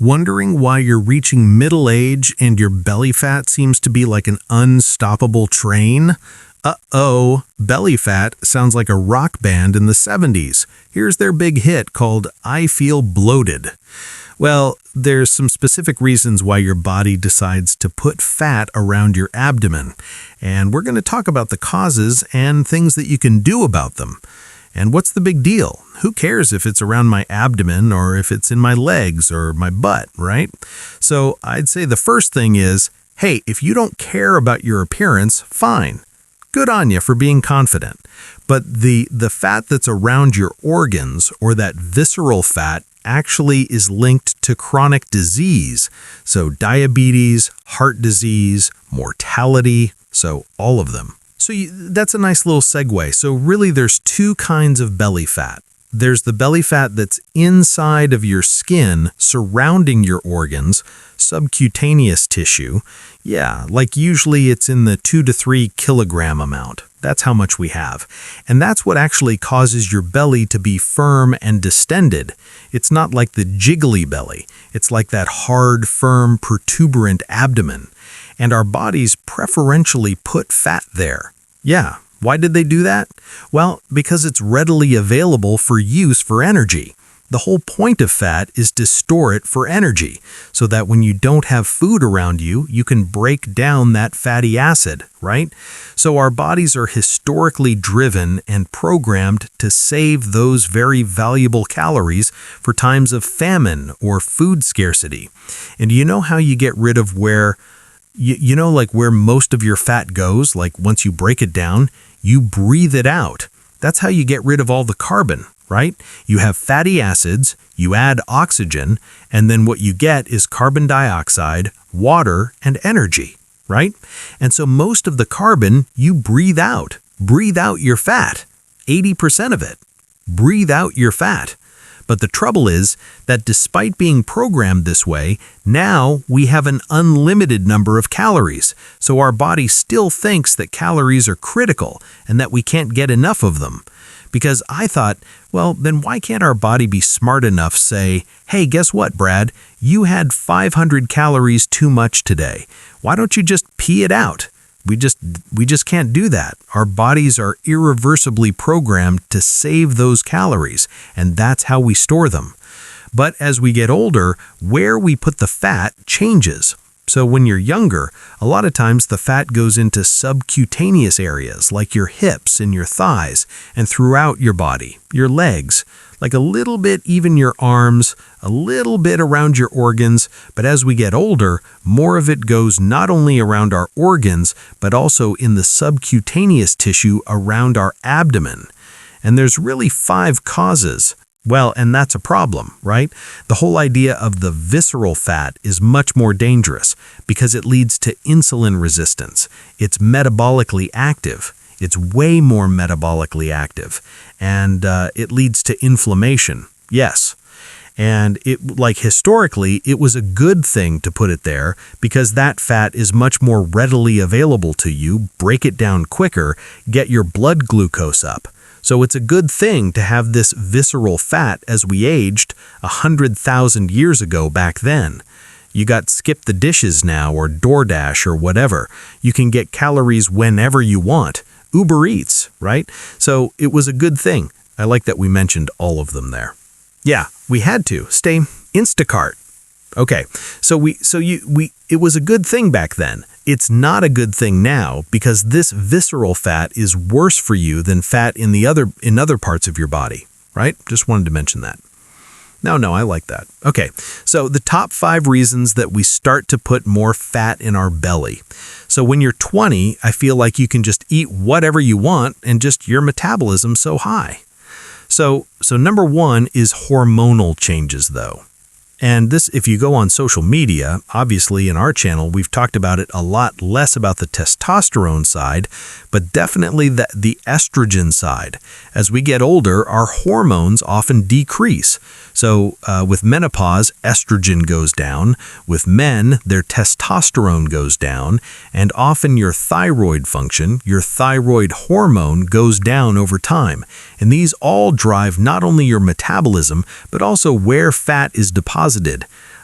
Wondering why you're reaching middle age and your belly fat seems to be like an unstoppable train? Uh-oh, belly fat sounds like a rock band in the 70s. Here's their big hit called I Feel Bloated. Well, there's some specific reasons why your body decides to put fat around your abdomen, and we're going to talk about the causes and things that you can do about them. And what's the big deal? Who cares if it's around my abdomen or if it's in my legs or my butt, right? So I'd say the first thing is, hey, if you don't care about your appearance, fine. Good on you for being confident. But the fat that's around your organs, or that visceral fat, actually is linked to chronic disease. So diabetes, heart disease, mortality, so all of them. So that's a nice little segue. So really there's two kinds of belly fat. There's the belly fat that's inside of your skin, surrounding your organs, subcutaneous tissue. Yeah, like usually it's in the 2 to 3 kilogram amount. That's how much we have. And that's what actually causes your belly to be firm and distended. It's not like the jiggly belly. It's like that hard, firm, protuberant abdomen. And our bodies preferentially put fat there. Yeah, why did they do that? Well, because it's readily available for use for energy. The whole point of fat is to store it for energy, so that when you don't have food around you, you can break down that fatty acid, right? So our bodies are historically driven and programmed to save those very valuable calories for times of famine or food scarcity. And you know how you get rid of where like where most of your fat goes, like once you break it down, you breathe it out. That's how you get rid of all the carbon, right? You have fatty acids, you add oxygen, and then what you get is carbon dioxide, water, and energy, right? And so most of the carbon you breathe out. Breathe out your fat, 80% of it. Breathe out your fat. But the trouble is that despite being programmed this way, now we have an unlimited number of calories. So our body still thinks that calories are critical and that we can't get enough of them. Because I thought, well, then why can't our body be smart enough say, hey, guess what, Brad? You had 500 calories too much today. Why don't you just pee it out? We just can't do that. Our bodies are irreversibly programmed to save those calories, and that's how we store them. But as we get older, where we put the fat changes. So when you're younger, a lot of times the fat goes into subcutaneous areas like your hips and your thighs and throughout your body, your legs, like a little bit even your arms, a little bit around your organs. But as we get older, more of it goes not only around our organs, but also in the subcutaneous tissue around our abdomen. And there's really 5 causes. Well, and that's a problem, right? The whole idea of the visceral fat is much more dangerous because it leads to insulin resistance. It's metabolically active. It's way more metabolically active. And it leads to inflammation. Yes. And historically, it was a good thing to put it there because that fat is much more readily available to you, break it down quicker, get your blood glucose up. So it's a good thing to have this visceral fat as we aged 100,000 years ago back then. You got Skip the Dishes now or DoorDash or whatever. You can get calories whenever you want. Uber Eats, right? So it was a good thing. I like that we mentioned all of them there. Yeah, we had to. Stay Instacart. Okay, it was a good thing back then. It's not a good thing now because this visceral fat is worse for you than fat in other parts of your body, right? Just wanted to mention that. No, I like that. Okay, so the top 5 reasons that we start to put more fat in our belly. So when you're 20, I feel like you can just eat whatever you want and just your metabolism's so high. So number 1 is hormonal changes though. And this, if you go on social media, obviously in our channel, we've talked about it a lot less about the testosterone side, but definitely the estrogen side. As we get older, our hormones often decrease. So with menopause, estrogen goes down. With men, their testosterone goes down. And often your thyroid function, your thyroid hormone goes down over time. And these all drive not only your metabolism, but also where fat is deposited.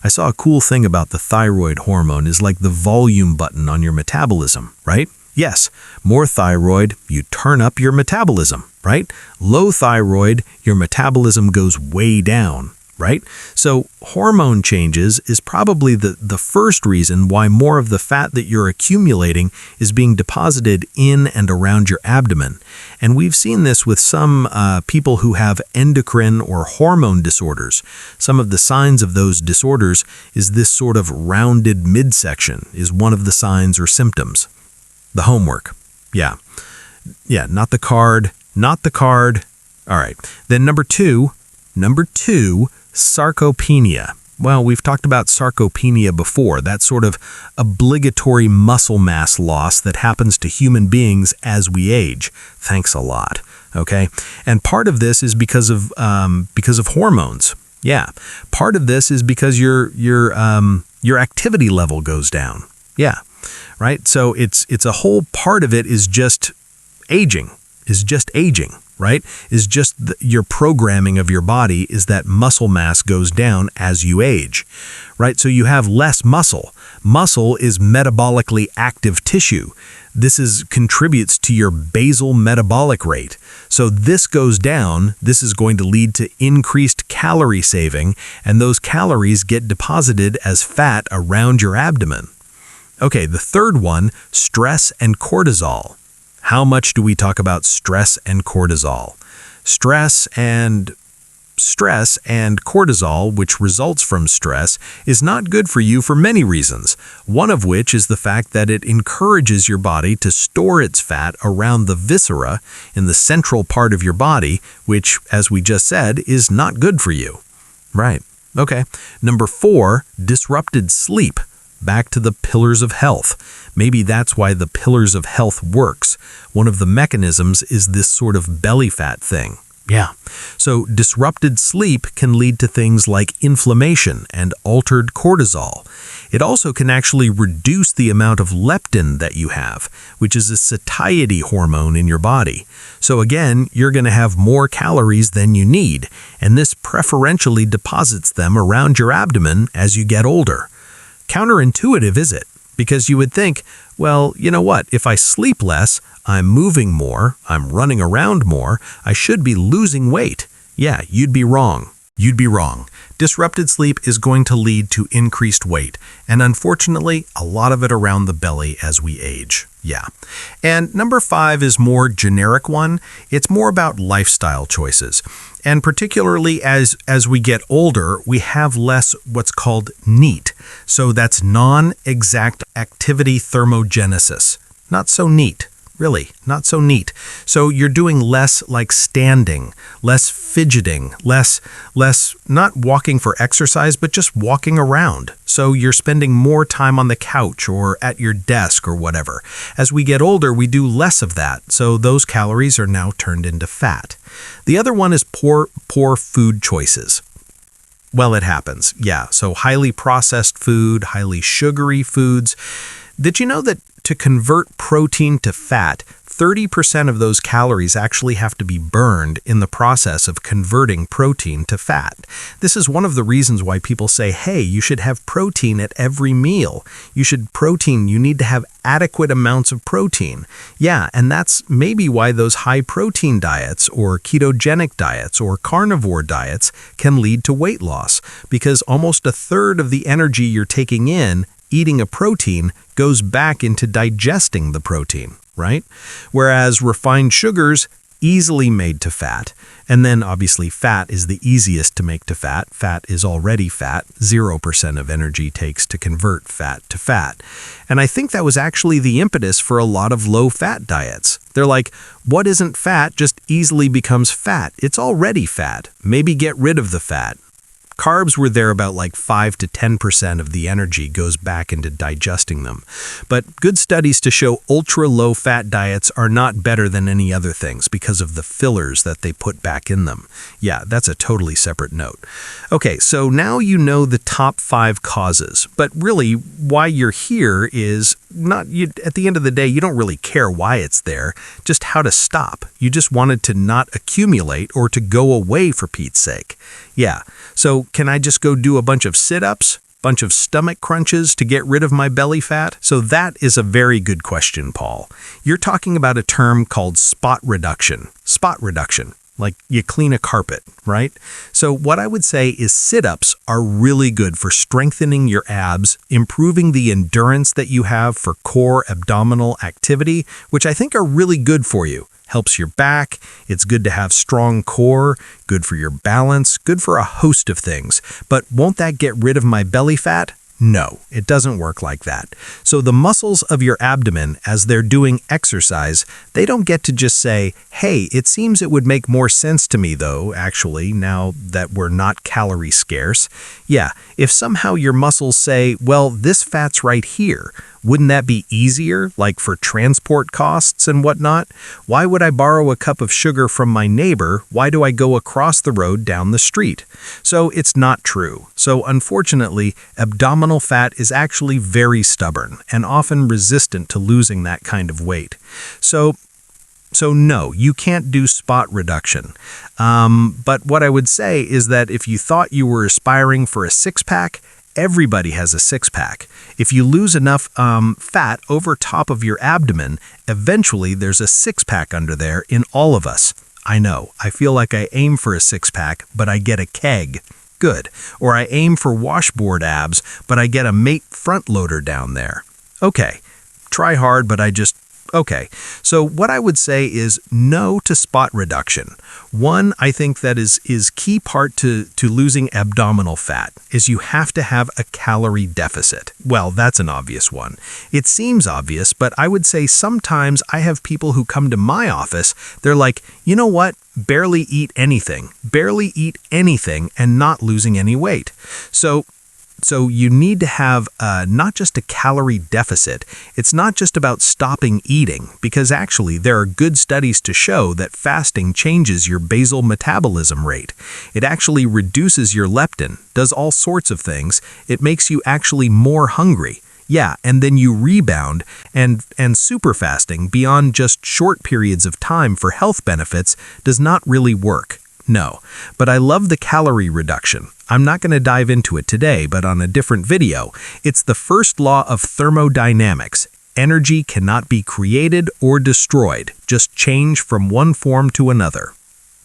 I saw a cool thing about the thyroid hormone is like the volume button on your metabolism, right? Yes, more thyroid, you turn up your metabolism, right? Low thyroid, your metabolism goes way down, right? So hormone changes is probably the first reason why more of the fat that you're accumulating is being deposited in and around your abdomen. And we've seen this with some people who have endocrine or hormone disorders. Some of the signs of those disorders is this sort of rounded midsection is one of the signs or symptoms. The homework. Yeah, not the card, not the card. All right. Then number two, sarcopenia. Well, we've talked about sarcopenia before, that sort of obligatory muscle mass loss that happens to human beings as we age. Thanks a lot. Okay? And part of this is because of hormones. Yeah. Part of this is because your activity level goes down. Yeah. Right? So it's a whole part of it is just aging, right? Is just your programming of your body is that muscle mass goes down as you age, right? So you have less muscle. Muscle is metabolically active tissue. This contributes to your basal metabolic rate. So this goes down, this is going to lead to increased calorie saving, and those calories get deposited as fat around your abdomen. Okay, the third one, stress and cortisol. How much do we talk about stress and cortisol? Stress and cortisol, which results from stress, is not good for you for many reasons. One of which is the fact that it encourages your body to store its fat around the viscera in the central part of your body, which, as we just said, is not good for you. Right. Okay. Number 4, disrupted sleep. Back to the pillars of health. Maybe that's why the pillars of health works. One of the mechanisms is this sort of belly fat thing. Yeah. So disrupted sleep can lead to things like inflammation and altered cortisol. It also can actually reduce the amount of leptin that you have, which is a satiety hormone in your body. So again, you're going to have more calories than you need, and this preferentially deposits them around your abdomen as you get older. Counterintuitive, is it? Because you would think, well, you know what? If I sleep less, I'm moving more, I'm running around more, I should be losing weight. Yeah, you'd be wrong. You'd be wrong. Disrupted sleep is going to lead to increased weight, and unfortunately, a lot of it around the belly as we age. Yeah. And number 5 is more generic one. It's more about lifestyle choices. And particularly as we get older, we have less what's called NEAT. So that's non-exact activity thermogenesis. Not so neat. Really, not so neat. So you're doing less like standing, less fidgeting, less not walking for exercise, but just walking around. So you're spending more time on the couch or at your desk or whatever. As we get older, we do less of that. So those calories are now turned into fat. The other one is poor food choices. Well, it happens. Yeah. So highly processed food, highly sugary foods. Did you know that to convert protein to fat, 30% of those calories actually have to be burned in the process of converting protein to fat? This is one of the reasons why people say, hey, you should have protein at every meal. You need to have adequate amounts of protein. Yeah, and that's maybe why those high protein diets or ketogenic diets or carnivore diets can lead to weight loss, because almost a third of the energy you're taking in eating a protein goes back into digesting the protein, right? Whereas refined sugars, easily made to fat. And then obviously fat is the easiest to make to fat. Fat is already fat. 0% of energy takes to convert fat to fat. And I think that was actually the impetus for a lot of low-fat diets. They're like, what isn't fat just easily becomes fat. It's already fat. Maybe get rid of the fat. Carbs were there about like 5 to 10% of the energy goes back into digesting them. But good studies to show ultra-low fat diets are not better than any other things because of the fillers that they put back in them. Yeah, that's a totally separate note. Okay, so now you know the top 5 causes, but really why you're here is not, at the end of the day, you don't really care why it's there, just how to stop. You just wanted to not accumulate or to go away for Pete's sake. Yeah, so can I just go do a bunch of sit-ups? Bunch of stomach crunches to get rid of my belly fat? So that is a very good question, Paul. You're talking about a term called spot reduction. Spot reduction, like you clean a carpet, right? So what I would say is sit-ups are really good for strengthening your abs, improving the endurance that you have for core abdominal activity, which I think are really good for you. Helps your back, it's good to have strong core, good for your balance, good for a host of things. But won't that get rid of my belly fat? No, it doesn't work like that. So the muscles of your abdomen, as they're doing exercise, they don't get to just say, hey, it seems it would make more sense to me though, actually, now that we're not calorie scarce. Yeah, if somehow your muscles say, well, this fat's right here, wouldn't that be easier, like for transport costs and whatnot? Why would I borrow a cup of sugar from my neighbor? Why do I go across the road down the street? So it's not true. So unfortunately, abdominal fat is actually very stubborn and often resistant to losing that kind of weight. So no, you can't do spot reduction. But what I would say is that if you thought you were aspiring for a six-pack, everybody has a six-pack. If you lose enough fat over top of your abdomen, eventually there's a six-pack under there in all of us. I know, I feel like I aim for a six-pack, but I get a keg. Good. Or I aim for washboard abs, but I get a mate front loader down there. Okay, try hard, but Okay, so what I would say is no to spot reduction. One, I think that is key part to losing abdominal fat, is you have to have a calorie deficit. Well, that's an obvious one. It seems obvious, but I would say sometimes I have people who come to my office, they're like, you know what? Barely eat anything and not losing any weight. So you need to have not just a calorie deficit. It's not just about stopping eating, because actually there are good studies to show that fasting changes your basal metabolism rate. It actually reduces your leptin, does all sorts of things. It makes you actually more hungry. Yeah, and then you rebound, and super fasting beyond just short periods of time for health benefits does not really work. No, but I love the calorie reduction. I'm not going to dive into it today, but on a different video. It's the first law of thermodynamics. Energy cannot be created or destroyed, just change from one form to another.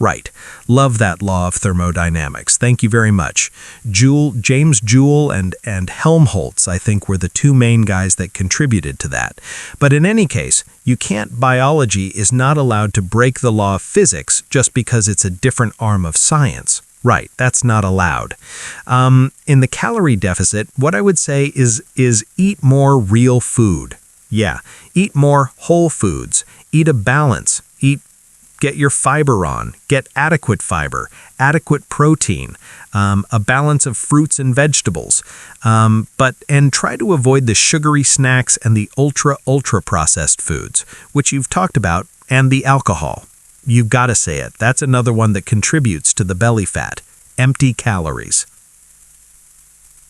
Right. Love that law of thermodynamics. Thank you very much. James Joule and Helmholtz, I think, were the two main guys that contributed to that. But in any case, biology is not allowed to break the law of physics just because it's a different arm of science. Right, that's not allowed. In the calorie deficit, what I would say is eat more real food. Yeah, eat more whole foods. Eat a balance. Get your fiber on, get adequate fiber, adequate protein, a balance of fruits and vegetables, and try to avoid the sugary snacks and the ultra processed foods, which you've talked about, and the alcohol. You've got to say it. That's another one that contributes to the belly fat. Empty calories.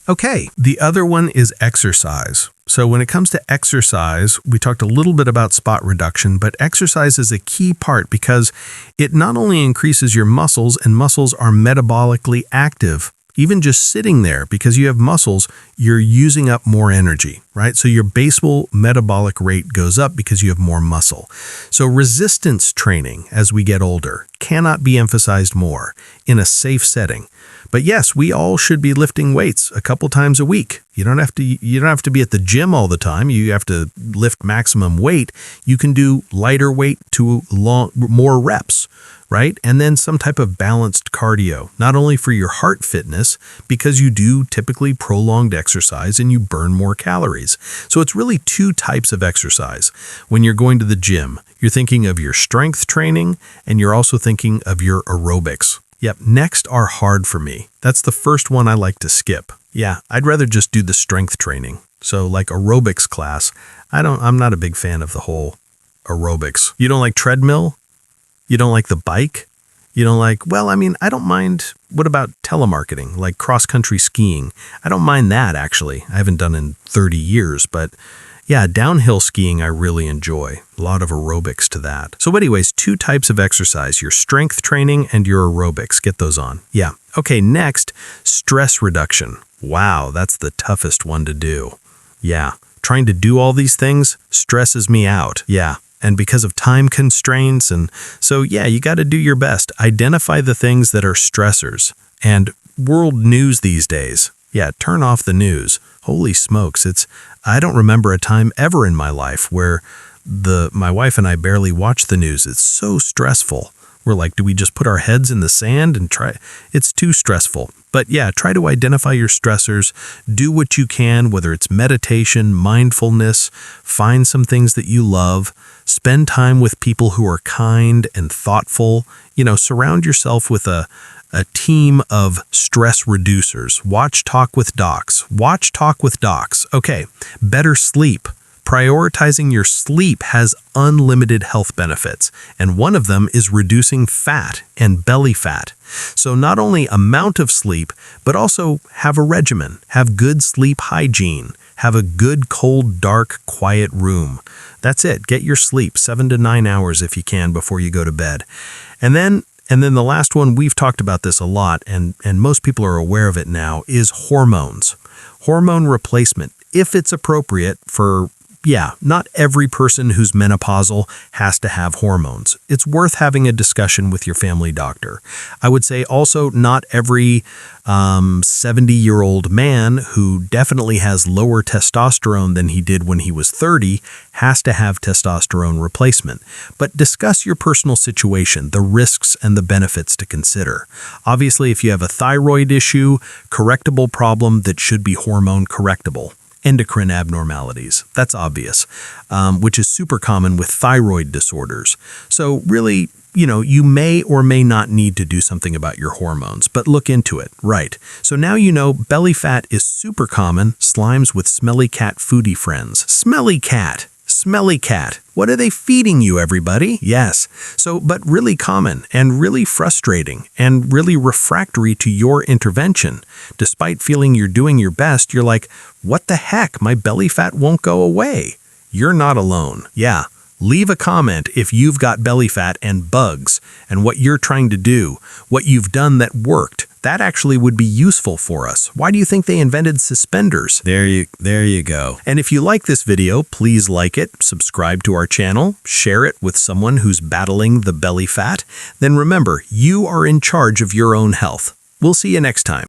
Okay, the other one is exercise. So when it comes to exercise, we talked a little bit about spot reduction, but exercise is a key part because it not only increases your muscles, and muscles are metabolically active. Even just sitting there, because you have muscles, you're using up more energy, right? So your basal metabolic rate goes up because you have more muscle. So resistance training as we get older cannot be emphasized more in a safe setting. But yes, we all should be lifting weights a couple times a week. You don't have to be at the gym all the time. You have to lift maximum weight. You can do lighter weight to more reps, right? And then some type of balanced cardio, not only for your heart fitness, because you do typically prolonged exercise and you burn more calories. So it's really two types of exercise. When you're going to the gym, you're thinking of your strength training, and you're also thinking of your aerobics. Yep, next are hard for me. That's the first one I like to skip. Yeah, I'd rather just do the strength training. So like aerobics class, I'm not a big fan of the whole aerobics. You don't like treadmill? You don't like the bike? You don't like, I don't mind. What about telemarketing, like cross-country skiing? I don't mind that, actually. I haven't done in 30 years, but yeah, downhill skiing I really enjoy. A lot of aerobics to that. So anyways, two types of exercise, your strength training and your aerobics. Get those on. Yeah. Okay, next, stress reduction. Wow, that's the toughest one to do. Yeah, trying to do all these things stresses me out. Yeah, and because of time constraints, and so yeah, you got to do your best. Identify the things that are stressors. And world news these days. Yeah, turn off the news. Holy smokes, I don't remember a time ever in my life where my wife and I barely watch the news. It's so stressful. We're like, do we just put our heads in the sand and try? It's too stressful. But yeah, try to identify your stressors. Do what you can, whether it's meditation, mindfulness, find some things that you love, spend time with people who are kind and thoughtful. Surround yourself with a team of stress reducers. Watch Talk with Docs. Watch Talk with Docs. Okay, better sleep. Prioritizing your sleep has unlimited health benefits, and one of them is reducing fat and belly fat. So not only amount of sleep, but also have a regimen, have good sleep hygiene, have a good, cold, dark, quiet room. That's it. Get your sleep, 7 to 9 hours if you can before you go to bed. And then the last one, we've talked about this a lot, and most people are aware of it now, is hormones. Hormone replacement, if it's appropriate for not every person who's menopausal has to have hormones. It's worth having a discussion with your family doctor. I would say also not every 70-year-old man who definitely has lower testosterone than he did when he was 30 has to have testosterone replacement. But discuss your personal situation, the risks and the benefits to consider. Obviously, if you have a thyroid issue, correctable problem that should be hormone correctable. Endocrine abnormalities. That's obvious, which is super common with thyroid disorders. So really, you may or may not need to do something about your hormones, but look into it, right? So now belly fat is super common. Slimes with smelly cat foodie friends. Smelly cat. Smelly cat. What are they feeding you, everybody? Yes. But really common and really frustrating and really refractory to your intervention. Despite feeling you're doing your best, you're like, what the heck? My belly fat won't go away. You're not alone. Yeah. Leave a comment if you've got belly fat and bugs and what you're trying to do, what you've done that worked. That actually would be useful for us. Why do you think they invented suspenders? There you go. And if you like this video, please like it, subscribe to our channel, share it with someone who's battling the belly fat. Then remember, you are in charge of your own health. We'll see you next time.